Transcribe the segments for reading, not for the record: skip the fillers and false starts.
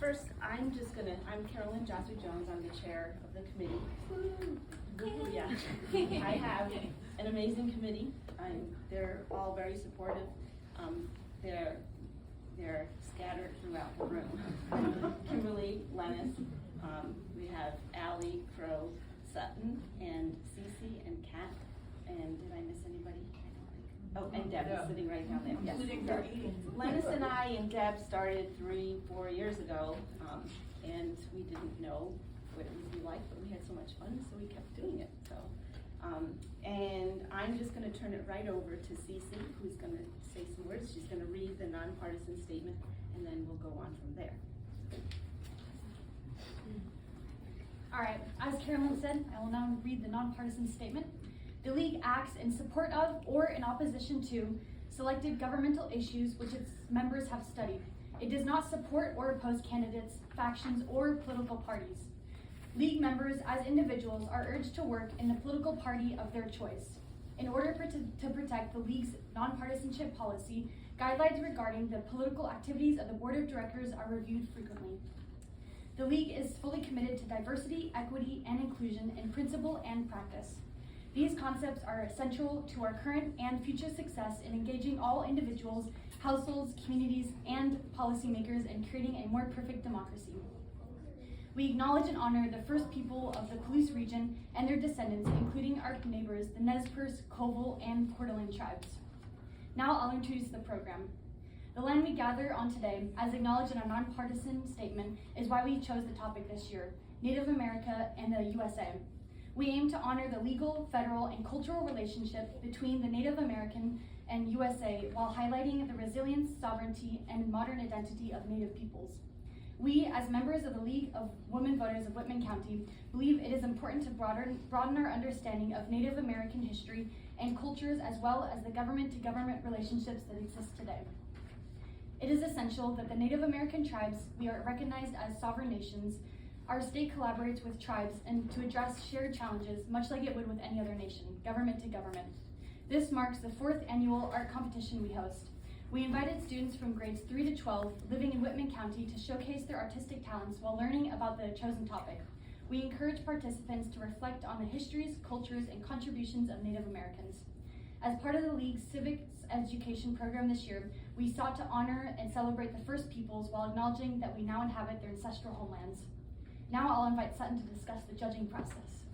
First, I'm Carolyn Johnson-Jones. I'm the chair of the committee. Woo! Yeah. I have an amazing committee. They're all very supportive. They're scattered throughout the room. Kimberly, Lennis, we have Allie, Crow, Sutton, and Cece, and Kat. And did I miss anybody? I don't think. Oh, and Deb is sitting right down there. Yes. Lennis and I and Deb started 3-4 years ago, and we didn't know what it would be like, but we had so much fun, so we kept doing it. So, and I'm just going to turn it right over to Cece, who's going to say some words. She's going to read the nonpartisan statement, and then we'll go on from there. All right, as Carolyn said, I will now read the nonpartisan statement. The League acts in support of or in opposition to selected governmental issues which its members have studied. It does not support or oppose candidates, factions, or political parties. League members as individuals are urged to work in the political party of their choice. In order to protect the League's nonpartisanship policy, guidelines regarding the political activities of the Board of Directors are reviewed frequently. The League is fully committed to diversity, equity, and inclusion in principle and practice. These concepts are essential to our current and future success in engaging all individuals, households, communities, and policymakers in creating a more perfect democracy. We acknowledge and honor the first people of the Palouse region and their descendants, including our neighbors, the Nez Perce, Koval, and Coeur d'Alene tribes. Now I'll introduce the program. The land we gather on today, as acknowledged in our nonpartisan statement, is why we chose the topic this year, Native America and the USA. We aim to honor the legal, federal, and cultural relationship between the Native American and USA while highlighting the resilience, sovereignty, and modern identity of Native peoples. We, as members of the League of Women Voters of Whitman County, believe it is important to broaden our understanding of Native American history and cultures as well as the government-to-government relationships that exist today. It is essential that the Native American tribes we are recognized as sovereign nations. Our state collaborates with tribes and to address shared challenges, much like it would with any other nation, government to government. This marks the 4th annual art competition we host. We invited students from grades 3 to 12 living in Whitman County to showcase their artistic talents while learning about the chosen topic. We encourage participants to reflect on the histories, cultures, and contributions of Native Americans. As part of the League's civics education program this year, we sought to honor and celebrate the first peoples while acknowledging that we now inhabit their ancestral homelands. Now I'll invite Sutton to discuss the judging process.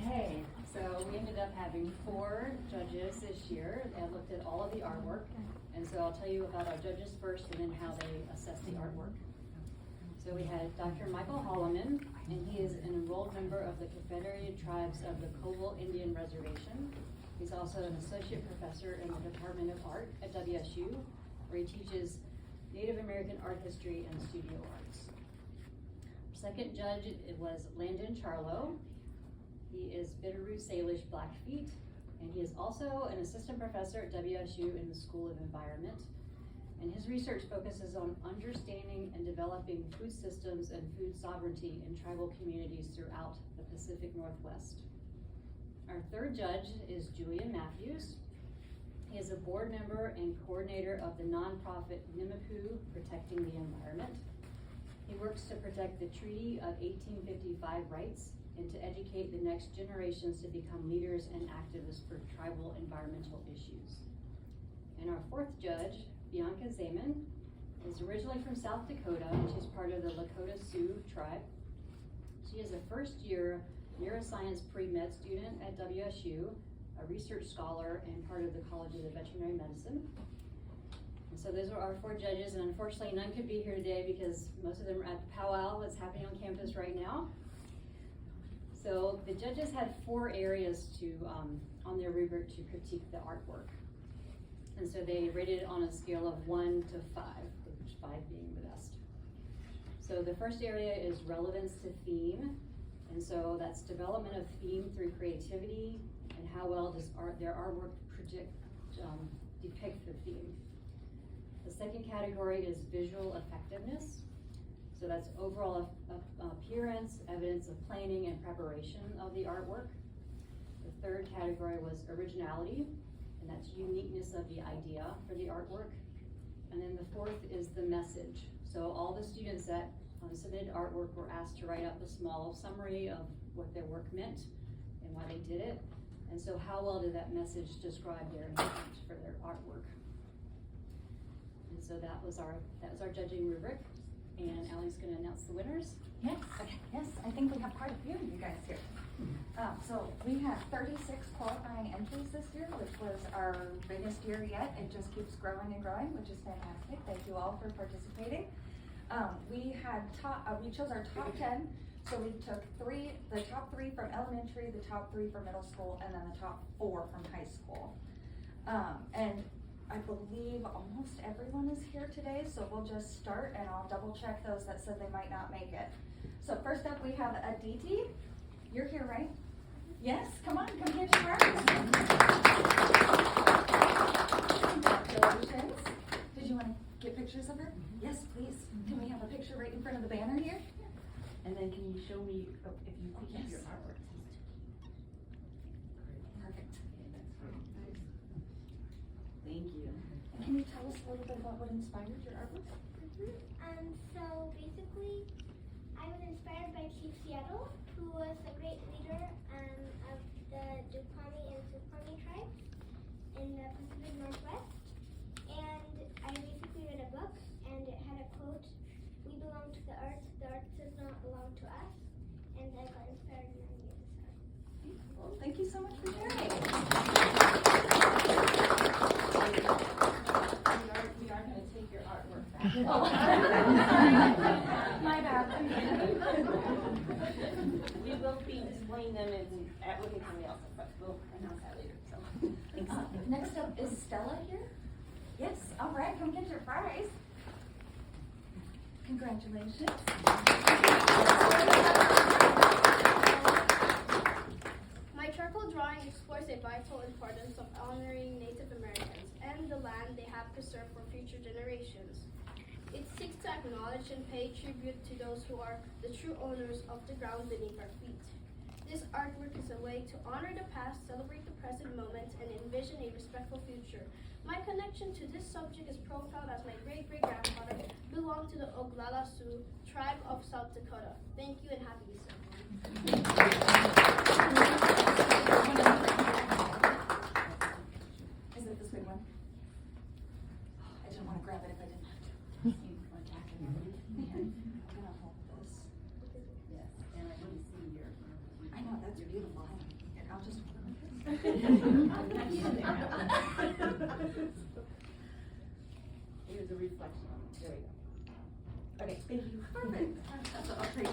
Okay, so we ended up having 4 judges this year that looked at all of the artwork. And so I'll tell you about our judges first and then how they assess the artwork. So we had Dr. Michael Holloman, and he is an enrolled member of the Confederated Tribes of the Koval Indian Reservation. He's also an associate professor in the Department of Art at WSU, where he teaches Native American art history and studio arts. Second judge, it was Landon Charlo. He is Bitterroot Salish Blackfeet, and he is also an assistant professor at WSU in the School of Environment. And his research focuses on understanding and developing food systems and food sovereignty in tribal communities throughout the Pacific Northwest. Our third judge is Julian Matthews. He is a board member and coordinator of the nonprofit Nimipu Protecting the Environment. He works to protect the Treaty of 1855 rights and to educate the next generations to become leaders and activists for tribal environmental issues. And our fourth judge, Bianca Zaman, is originally from South Dakota, and she's part of the Lakota Sioux tribe. She is a first-year neuroscience pre-med student at WSU, a research scholar and part of the College of Veterinary Medicine. And so those are our 4 judges, and unfortunately none could be here today because most of them are at the powwow that's happening on campus right now. So the judges had 4 areas to on their rubric to critique the artwork. And so they rated it on a scale of 1 to 5, with 5 being the best. So the first area is relevance to theme. And so that's development of theme through creativity and how well does their artwork depict the theme. The second category is visual effectiveness. So that's overall appearance, evidence of planning and preparation of the artwork. The third category was originality, and that's uniqueness of the idea for the artwork. And then the fourth is the message. So all the students that submitted artwork were asked to write up a small summary of what their work meant and why they did it. And so how well did that message describe their intent for their artwork? And so that was our judging rubric. And Allie's gonna announce the winners. Yes, yes, I think we have quite a few of you guys here. So we had 36 qualifying entries this year, which was our biggest year yet. It just keeps growing and growing, which is fantastic. Thank you all for participating. We chose our top 10. So we took the top 3 from elementary, the top 3 from middle school, and then the top 4 from high school. And I believe almost everyone is here today, so we'll just start and I'll double check those that said they might not make it. So first up we have Aditi. You're here, right? Yes, come on, come get your artist. Congratulations. Did you want to get pictures of her? Yes, please. Can we have a picture right in front of the banner here? And then can you show me if you keep your artwork? Perfect. Thank you. And can you tell us a little bit about what inspired your artwork? So basically, I was inspired by Chief Seattle, who was a great leader of the Duquami and Suquami tribes in the Pacific Northwest. And I basically read a book, and it had a quote, "We belong to the earth does not belong to us." And I got inspired and I made this art. Well, thank you so much for sharing. We are going to take your artwork back. My bad. We will be displaying them at Whitman County also, but we'll announce that later. So, thanks. Next up is Stella here. Yes, all right, come get your prize. Congratulations. My charcoal drawing explores the vital importance of honoring Native Americans and the land they have preserved for future generations. It seeks to acknowledge and pay tribute to those who are the true owners of the ground beneath our feet. This artwork is a way to honor the past, celebrate the present moment, and envision a respectful future. My connection to this subject is profound as my great-great-grandfather belonged to the Oglala Sioux tribe of South Dakota. Thank you and happy Easter. Is it this big one? I didn't want to grab it if I didn't have to. Man, I'm gonna hold this. Yes, and I want to see your. I know, that's beautiful. Here, I'll just hold this. Here's a reflection. There we go. Okay, thank you. Perfect. That's what I'll trade you.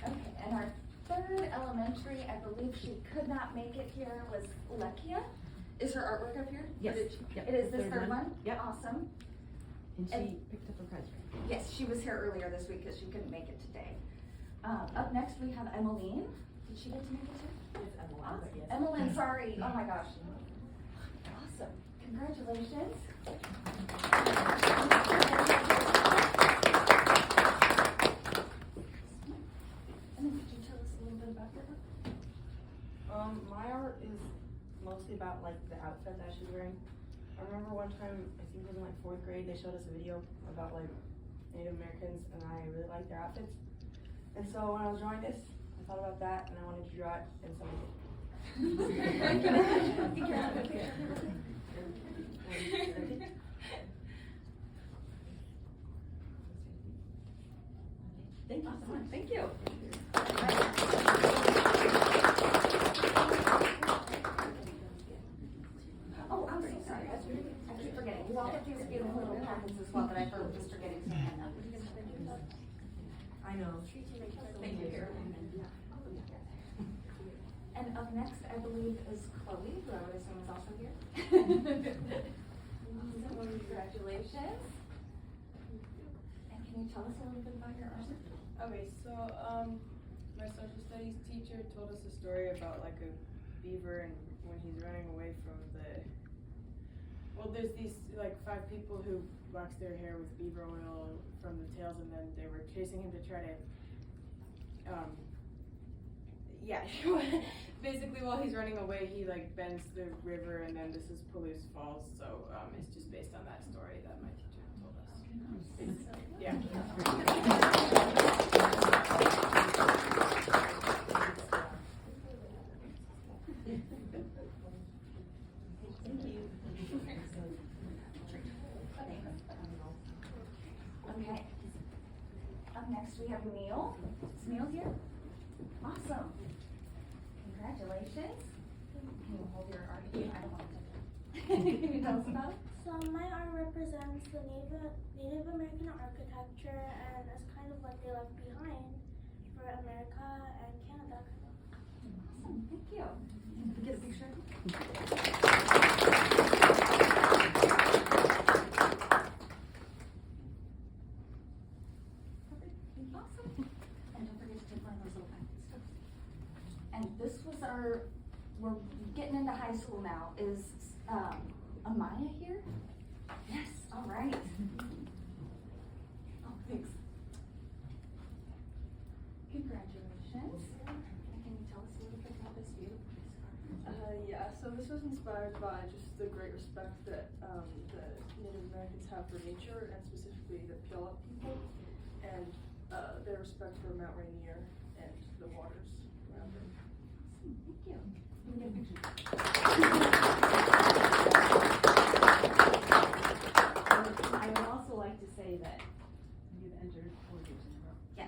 Okay, and our third elementary, I believe she could not make it here, was Lekia. Is her artwork up here? Yes. Yep. It is this third one? Yep. Awesome. And she And- picked up a prize. Yes, she was here earlier this week because she couldn't make it today. Up next we have Emmeline. Did she get to make it too? It's Emmeline, Awesome. but yes. Emmeline, sorry. Oh my gosh. Awesome. Congratulations. And then could you tell us a little bit about your work? My art is mostly about like the outfit that she's wearing. I remember one time, I think it was in like 4th grade, they showed us a video about like Native Americans, and I really liked their outfits. And so when I was drawing this, I thought about that, and I wanted to draw it, and so I did. Thank you so much. Thank you. Oh, I'm so sorry. I keep forgetting. You all get these in little packets as well, but I just forgetting to hand them. I know. Thank you. And up next, I believe, is Chloe, who I would assume is also here. Congratulations. And can you tell us a little bit about your art? Okay, so my social studies teacher told us a story about like a beaver and when he's running away from there's these like 5 people who wax their hair with beaver oil from the tails, and then they were chasing him to try to basically while he's running away, he like bends the river, and then this is Palouse Falls. So it's just based on that story that my teacher told us. Yeah. Thank you. Okay. Up next we have Neill. Is Neill here? Awesome. Congratulations. Can you hold your art? I don't want to touch it. Can you tell us about it? So my art represents the Native American architecture, and it's kind of what they left behind for America and Canada. Awesome. Thank you. Can we get a picture? Awesome. And don't forget to take one of those little packets. And this was we're getting into high school now. Is Amaya here? Yes, all right. Oh, thanks. Congratulations. Can you tell us a little bit about this view? Yeah, so this was inspired by just the great respect that the Native Americans have for nature, and specifically the Puyallup people, and their respect for Mount Rainier and the waters around it. Thank you. Can we get a picture? I would also like to say that you've entered 4 years in a row. Yes.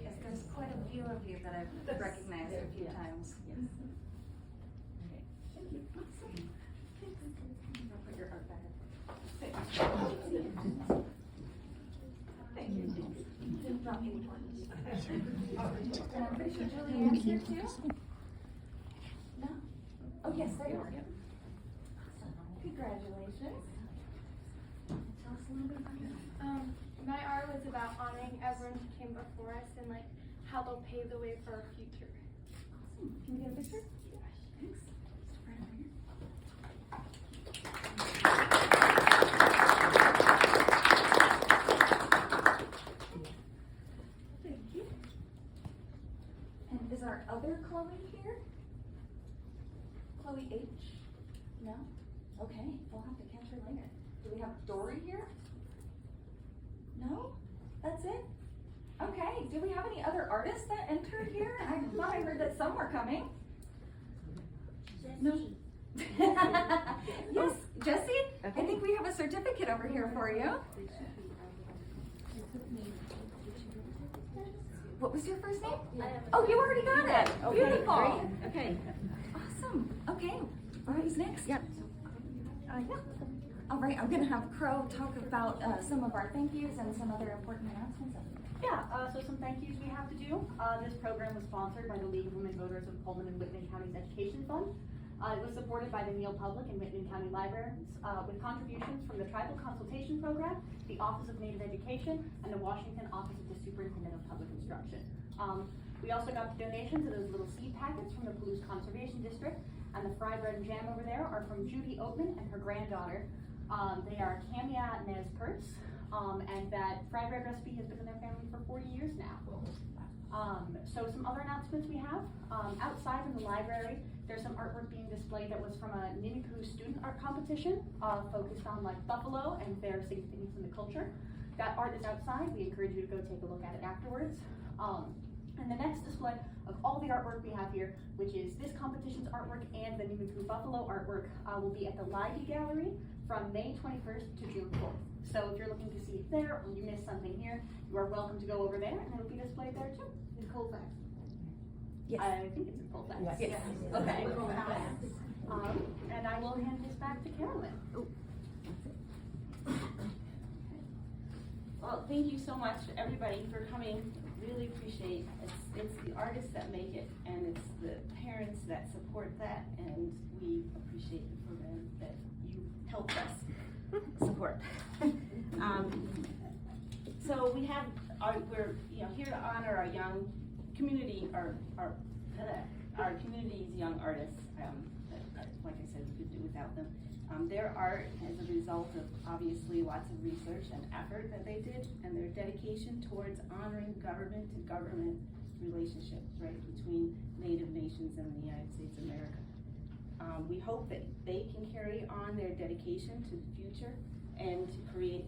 Yes, there's quite a few of you that I've recognized a few times. Yes. Okay. Thank you. Awesome. Thanks. I'll put your art back up. Thank you. Didn't drop any points. And I'm pretty sure Julianne's here too? No? Oh, yes, there you are. Awesome. Congratulations. Tell us a little bit about it. My art was about honoring everyone who came before us and like how they'll pave the way for our future. Awesome. Can we get a picture? Thanks. Just right over here. Thank you. And is our other Chloe here? Chloe H? No? Okay, we'll have to catch her later. Do we have Dory here? No? That's it? Okay, do we have any other artists that entered here? I thought I heard that some were coming. No. Yes, Jessie? I think we have a certificate over here for you. What was your first name? Oh, you already got it. Beautiful. Okay. Awesome. Okay. All right, who's next? Yep. Yeah. All right, I'm going to have Crow talk about some of our thank yous and some other important announcements. Yeah, so some thank yous we have to do. This program was sponsored by the League of Women Voters of Pullman and Whitman County's Education Fund. It was supported by the Neill Public and Whitman County Libraries with contributions from the Tribal Consultation Program, the Office of Native Education, and the Washington Office of the Superintendent of Public Instruction. We also got the donations of those little seed packets from the Palouse Conservation District, and the fried bread and jam over there are from Judy Oatman and her granddaughter. They are Camia Nez Perce, and that fried bread recipe has been in their family for 40 years now. So some other announcements we have. Outside in the library, there's some artwork being displayed that was from a Nimiku student art competition focused on like buffalo and their significance in the culture. That art is outside. We encourage you to go take a look at it afterwards. And the next display of all the artwork we have here, which is this competition's artwork and the Nimiku Buffalo artwork, will be at the Leidy Gallery from May 21st to June 4th. So if you're looking to see it there, or you missed something here, you are welcome to go over there, and it'll be displayed there too, in Colfax. Yes. I think it's in Colfax. Yes. Okay. And I will hand this back to Carolyn. Well, thank you so much, everybody, for coming. Really appreciate it. It's the artists that make it, and it's the parents that support that, and we appreciate the program that you helped us support. So we have we're here to honor our young community, our community's young artists. Like I said, we couldn't do without them. Their art is a result of obviously lots of research and effort that they did, and their dedication towards honoring government to government relationship, right, between Native nations and the United States of America. We hope that they can carry on their dedication to the future and to create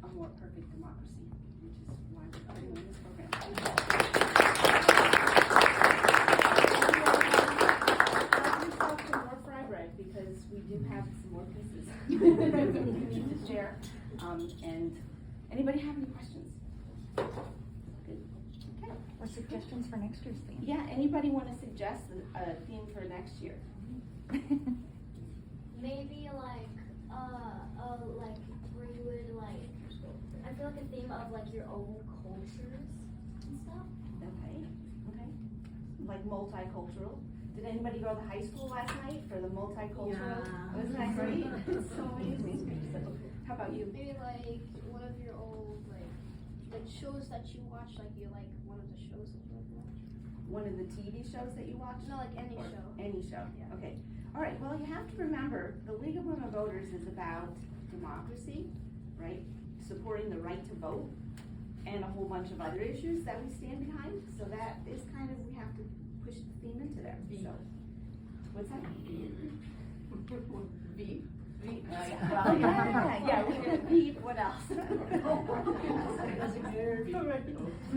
a more perfect democracy, which is why we're doing this program. Some more fry bread, because we do have some more pieces we need to share. And anybody have any questions? Good. Okay. Or suggestions for next year's theme? Yeah, anybody want to suggest a theme for next year? Maybe like where you would like, I feel like a theme of like your own cultures and stuff. Okay, okay. Like multicultural. Did anybody go to high school last night for the multicultural? Yeah. Wasn't that great? It's so amazing. So, how about you? Maybe like one of your old like shows that you watch, like you like one of the shows that you watch. One of the TV shows that you watch? No, like any Or show. Any show, Yeah. okay. All right, well, you have to remember, the League of Women Voters is about democracy, right? Supporting the right to vote, and a whole bunch of other issues that we stand behind. So that is kind of, we have to push the theme into there. So, what's that? Beep. Beep. Well, yeah, we're gonna beep. What else?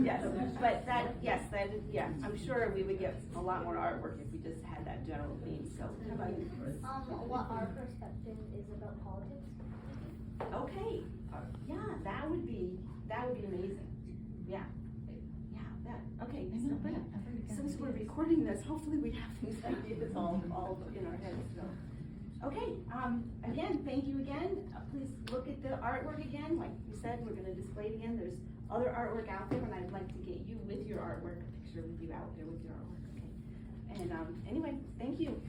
Yes, but that, yeah, I'm sure we would get a lot more artwork if we just had that general theme. So, how about you? What our perspective is about politics. Okay, yeah, that would be amazing. Yeah, okay. So, since we're recording this, hopefully we have these ideas all in our heads. So, okay. Again, thank you again. Please look at the artwork again. Like you said, we're going to display it again. There's other artwork out there, and I'd like to get you with your artwork, a picture with you out there with your artwork. Okay. And anyway, thank you.